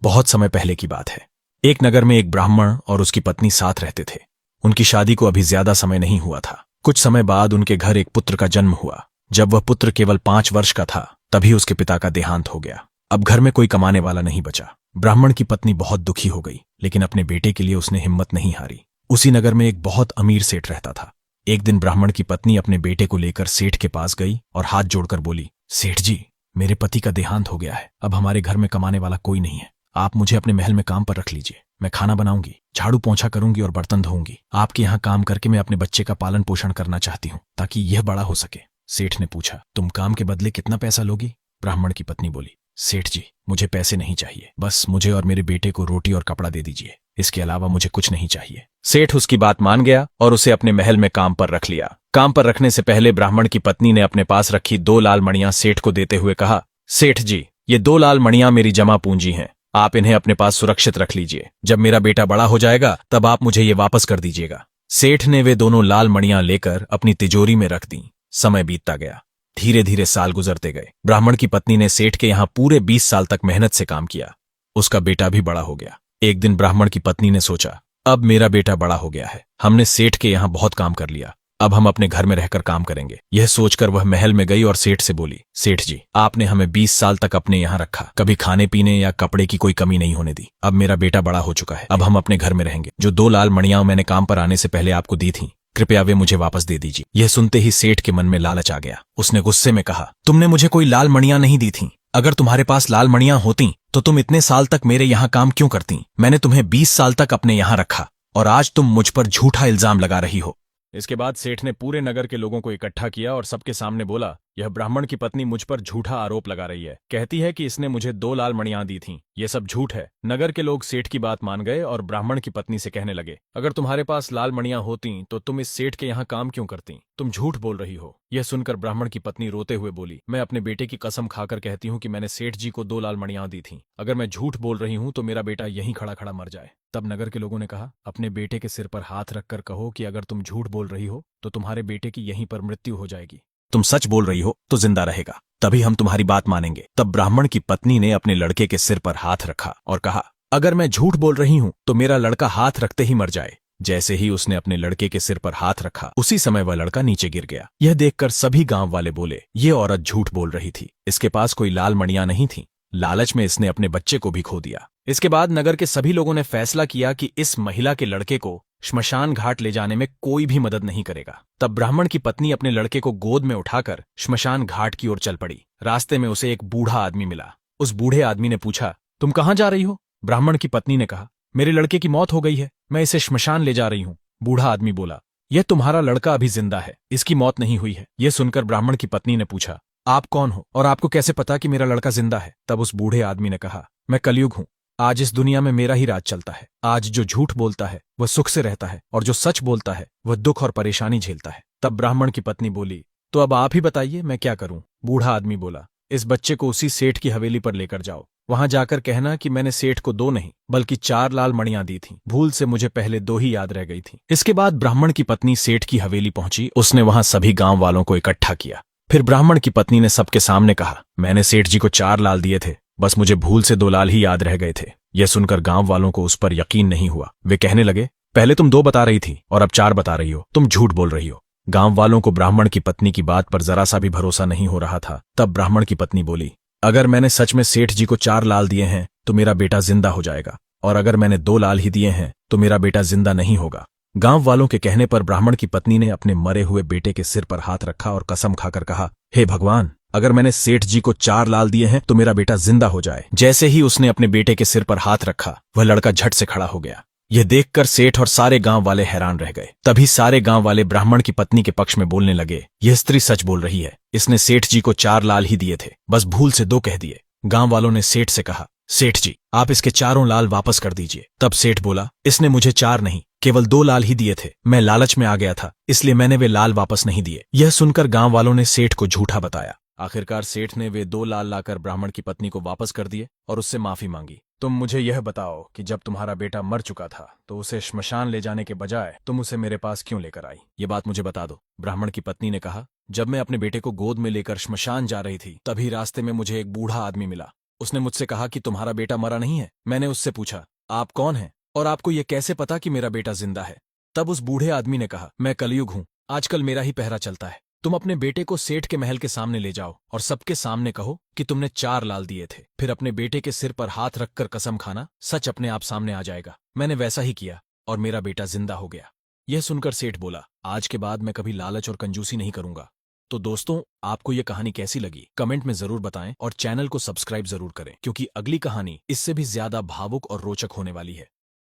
बहुत समय पहले की बात है। एक नगर में एक ब्राह्मण और उसकी पत्नी साथ रहते थे। उनकी शादी को अभी ज्यादा समय नहीं हुआ था। कुछ समय बाद उनके घर एक पुत्र का जन्म हुआ। जब वह पुत्र केवल 5 वर्ष का था तभी उसके पिता का देहांत हो गया। अब घर में कोई कमाने वाला नहीं बचा। ब्राह्मण की पत्नी बहुत दुखी हो गई, लेकिन अपने बेटे के लिए उसने हिम्मत नहीं हारी। उसी नगर में एक बहुत अमीर सेठ रहता था। एक दिन ब्राह्मण की पत्नी अपने बेटे को लेकर सेठ के पास गई और हाथ जोड़कर बोली, सेठ जी, मेरे पति का देहांत हो गया है। अब हमारे घर में कमाने वाला कोई नहीं है। आप मुझे अपने महल में काम पर रख लीजिए। मैं खाना बनाऊंगी, झाड़ू पोंछा करूंगी और बर्तन धोऊंगी। आपके यहाँ काम करके मैं अपने बच्चे का पालन पोषण करना चाहती हूँ ताकि यह बड़ा हो सके। सेठ ने पूछा, तुम काम के बदले कितना पैसा लोगी? ब्राह्मण की पत्नी बोली, सेठ जी, मुझे पैसे नहीं चाहिए। बस मुझे और मेरे बेटे को रोटी और कपड़ा दे दीजिए। इसके अलावा मुझे कुछ नहीं चाहिए। सेठ उसकी बात मान गया और उसे अपने महल में काम पर रख लिया। काम पर रखने से पहले ब्राह्मण की पत्नी ने अपने पास रखी 2 लाल मणियां सेठ को देते हुए कहा, सेठ जी, ये 2 लाल मणियां मेरी जमा पूंजी हैं। आप इन्हें अपने पास सुरक्षित रख लीजिए। जब मेरा बेटा बड़ा हो जाएगा तब आप मुझे ये वापस कर दीजिएगा। सेठ ने वे दोनों लाल मणियां लेकर अपनी तिजोरी में रख दी। समय बीतता गया। धीरे धीरे साल गुजरते गए। ब्राह्मण की पत्नी ने सेठ के यहाँ पूरे 20 साल तक मेहनत से काम किया। उसका बेटा भी बड़ा हो गया। एक दिन ब्राह्मण की पत्नी ने सोचा, अब मेरा बेटा बड़ा हो गया है। हमने सेठ के यहाँ बहुत काम कर लिया। अब हम अपने घर में रहकर काम करेंगे। यह सोचकर वह महल में गई और सेठ से बोली, सेठ जी, आपने हमें 20 साल तक अपने यहाँ रखा, कभी खाने पीने या कपड़े की कोई कमी नहीं होने दी। अब मेरा बेटा बड़ा हो चुका है। अब हम अपने घर में रहेंगे। जो 2 लाल मणियां मैंने काम पर आने से पहले आपको दी थी, कृपया वे मुझे वापस दे दीजिए। यह सुनते ही सेठ के मन में लालच आ गया। उसने गुस्से में कहा, तुमने मुझे कोई लाल मणियां नहीं दी थी। अगर तुम्हारे पास लाल मणियां होती तो तुम इतने साल तक मेरे यहाँ काम क्यों करती? मैंने तुम्हें 20 साल तक अपने यहाँ रखा और आज तुम मुझ पर झूठा इल्जाम लगा रही हो। इसके बाद सेठ ने पूरे नगर के लोगों को इकट्ठा किया और सबके सामने बोला, यह ब्राह्मण की पत्नी मुझ पर झूठा आरोप लगा रही है। कहती है कि इसने मुझे 2 लाल मणियां दी थीं। यह सब झूठ है। नगर के लोग सेठ की बात मान गए और ब्राह्मण की पत्नी से कहने लगे, अगर तुम्हारे पास लाल मणियां होती तो तुम इस सेठ के यहाँ काम क्यों करती? तुम झूठ बोल रही हो। यह सुनकर ब्राह्मण की पत्नी रोते हुए बोली, मैं अपने बेटे की कसम खाकर कहती हूँ कि मैंने सेठ जी को 2 लाल मणियां दी थीं। अगर मैं झूठ बोल रही हूँ तो मेरा बेटा यहीं खड़ा खड़ा मर जाए। तब नगर के लोगों ने कहा, अपने बेटे के सिर पर हाथ रखकर कहो कि अगर तुम झूठ बोल रही हो तो तुम्हारे बेटे की यहीं पर मृत्यु हो जाएगी। तुम सच बोल रही हो तो जिंदा रहेगा, तभी हम तुम्हारी बात मानेंगे। तब ब्राह्मण की पत्नी ने अपने लड़के के सिर पर हाथ रखा और कहा, अगर मैं झूठ बोल रही हूं तो मेरा लड़का हाथ रखते ही मर जाए। जैसे ही उसने अपने लड़के के सिर पर हाथ रखा, उसी समय वह लड़का नीचे गिर गया। यह देखकर सभी गांव वाले बोले, ये औरत झूठ बोल रही थी। इसके पास कोई लाल मणियां नहीं थी। लालच में इसने अपने बच्चे को भी खो दिया। इसके बाद नगर के सभी लोगों ने फैसला किया कि इस महिला के लड़के को श्मशान घाट ले जाने में कोई भी मदद नहीं करेगा। तब ब्राह्मण की पत्नी अपने लड़के को गोद में उठाकर श्मशान घाट की ओर चल पड़ी। रास्ते में उसे एक बूढ़ा आदमी मिला। उस बूढ़े आदमी ने पूछा, तुम कहाँ जा रही हो? ब्राह्मण की पत्नी ने कहा, मेरे लड़के की मौत हो गई है, मैं इसे श्मशान ले जा रही हूँ। बूढ़ा आदमी बोला, यह तुम्हारा लड़का अभी जिंदा है, इसकी मौत नहीं हुई है। यह सुनकर ब्राह्मण की पत्नी ने पूछा, आप कौन हो और आपको कैसे पता कि मेरा लड़का जिंदा है? तब उस बूढ़े आदमी ने कहा, मैं कलयुग हूँ। आज इस दुनिया में मेरा ही राज चलता है। आज जो झूठ बोलता है वह सुख से रहता है और जो सच बोलता है वह दुख और परेशानी झेलता है। तब ब्राह्मण की पत्नी बोली, तो अब आप ही बताइए मैं क्या करूं? बूढ़ा आदमी बोला, इस बच्चे को उसी सेठ की हवेली पर लेकर जाओ। वहां जाकर कहना कि मैंने सेठ को 2 नहीं बल्कि 4 लाल मणियां दी थीं। भूल से मुझे पहले 2 ही याद रह गई थी। इसके बाद ब्राह्मण की पत्नी सेठ की हवेली पहुंची। उसने वहां सभी गांव वालों को इकट्ठा किया। फिर ब्राह्मण की पत्नी ने सबके सामने कहा, मैंने सेठ जी को 4 लाल दिए थे, बस मुझे भूल से 2 लाल ही याद रह गए थे। यह सुनकर गांव वालों को उस पर यकीन नहीं हुआ। वे कहने लगे, पहले तुम 2 बता रही थी और अब 4 बता रही हो, तुम झूठ बोल रही हो। गांव वालों को ब्राह्मण की पत्नी की बात पर जरा सा भी भरोसा नहीं हो रहा था। तब ब्राह्मण की पत्नी बोली, अगर मैंने सच में सेठ जी को 4 लाल दिए हैं तो मेरा बेटा जिंदा हो जाएगा, और अगर मैंने 2 लाल ही दिए हैं तो मेरा बेटा जिंदा नहीं होगा। गांव वालों के कहने पर ब्राह्मण की पत्नी ने अपने मरे हुए बेटे के सिर पर हाथ रखा और कसम खाकर कहा, हे भगवान, अगर मैंने सेठ जी को 4 लाल दिए हैं तो मेरा बेटा जिंदा हो जाए। जैसे ही उसने अपने बेटे के सिर पर हाथ रखा, वह लड़का झट से खड़ा हो गया। यह देखकर सेठ और सारे गांव वाले हैरान रह गए। तभी सारे गांव वाले ब्राह्मण की पत्नी के पक्ष में बोलने लगे, यह स्त्री सच बोल रही है, इसने सेठ जी को 4 लाल ही दिए थे, बस भूल से 2 कह दिए। गांव वालों ने सेठ से कहा, सेठ जी, आप इसके 4 लाल वापस कर दीजिए। तब सेठ बोला, इसने मुझे 4 नहीं केवल 2 लाल ही दिए थे, मैं लालच में आ गया था, इसलिए मैंने वे लाल वापस नहीं दिए। यह सुनकर गांव वालों ने सेठ को झूठा बताया। आखिरकार सेठ ने वे 2 लाल लाकर ब्राह्मण की पत्नी को वापस कर दिए और उससे माफी मांगी। तुम मुझे यह बताओ कि जब तुम्हारा बेटा मर चुका था तो उसे श्मशान ले जाने के बजाय तुम उसे मेरे पास क्यों लेकर आई? ये बात मुझे बता दो। ब्राह्मण की पत्नी ने कहा, जब मैं अपने बेटे को गोद में लेकर श्मशान जा रही थी तभी रास्ते में मुझे एक बूढ़ा आदमी मिला। उसने मुझसे कहा कि तुम्हारा बेटा मरा नहीं है। मैंने उससे पूछा, आप कौन हैं और आपको ये कैसे पता कि मेरा बेटा जिंदा है? तब उस बूढ़े आदमी ने कहा, मैं कलयुग हूं, आजकल मेरा ही पहरा चलता है। तुम अपने बेटे को सेठ के महल के सामने ले जाओ और सबके सामने कहो कि तुमने 4 लाल दिए थे। फिर अपने बेटे के सिर पर हाथ रखकर कसम खाना, सच अपने आप सामने आ जाएगा। मैंने वैसा ही किया और मेरा बेटा जिंदा हो गया। यह सुनकर सेठ बोला, आज के बाद मैं कभी लालच और कंजूसी नहीं करूंगा। तो दोस्तों, आपको यह कहानी कैसी लगी कमेंट में जरूर बताएं और चैनल को सब्सक्राइब जरूर करें, क्योंकि अगली कहानी इससे भी ज्यादा भावुक और रोचक होने वाली है।